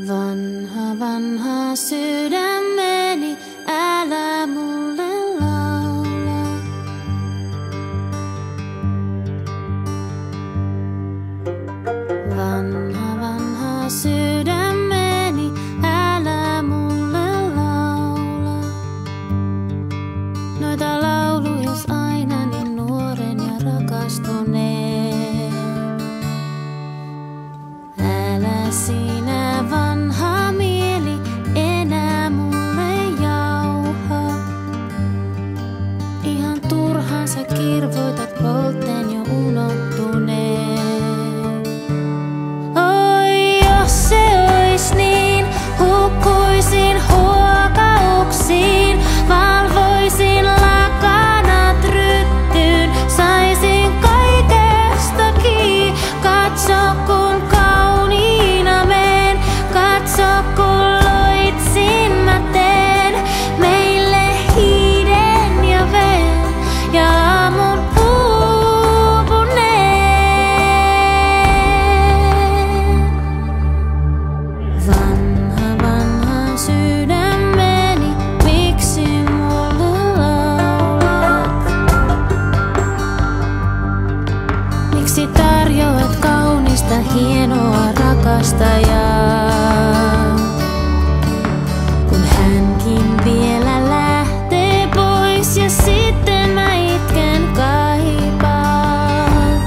Vanha, vanha sydämeni, älä mulle laula. Vanha, vanha sydämeni, älä mulle laula. Noita laulujas aina niin nuoren ja rakastuneen. Älä sinä vanha mieli enää mulle jauha. Ihan turhaan sä kirvoitat poltteen jo unohtuneen. Oi jos se ois niin, hukkuisin huokauksiin, valvoisin lakanat ryttyyn, saisin kaikestakin. Katso kun kauniina meen, katso kun loitsin mä teen meille hiiden ja veen ja aamun uupuneen. Vanha, vanha sydämeni, miksi mulle laulat? Miksi tarjoat kaunista hienoa rakastajaa? Kun hänkin vielä lähtee pois ja sitten mä itken kaipaan.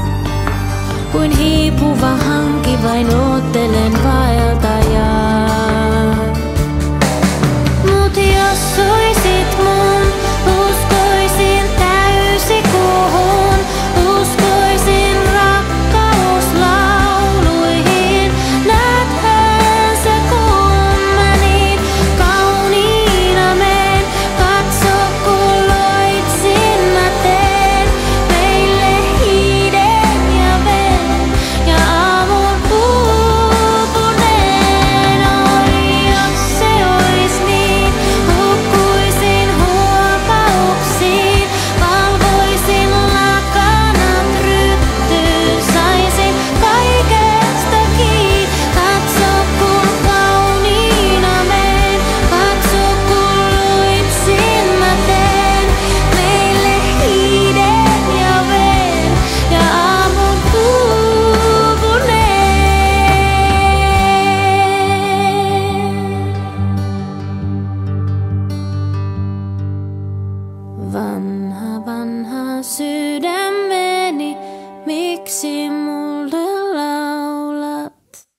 Kuin hiipuva hanki vain oottelen vaeltajaa. Mut jos oisit mun, uskoisin täysikuuhun, uskoisin rakkauslauluihin. Näethän sä kun mä niin kauniina meen, katso kun loitsin mä teen meille hiiden ja veen ja aamun uupuneen. Oi jos se ois niin, hukkuisin huokauksiin, valvoisin lakanat ryttyyn, saisin kaikestakin. Katso kun kauniina meen, katso kun loitsin mä teen meille hiiden ja veen ja aamun uupuneen. Vanha, vanha sydämeni, miksi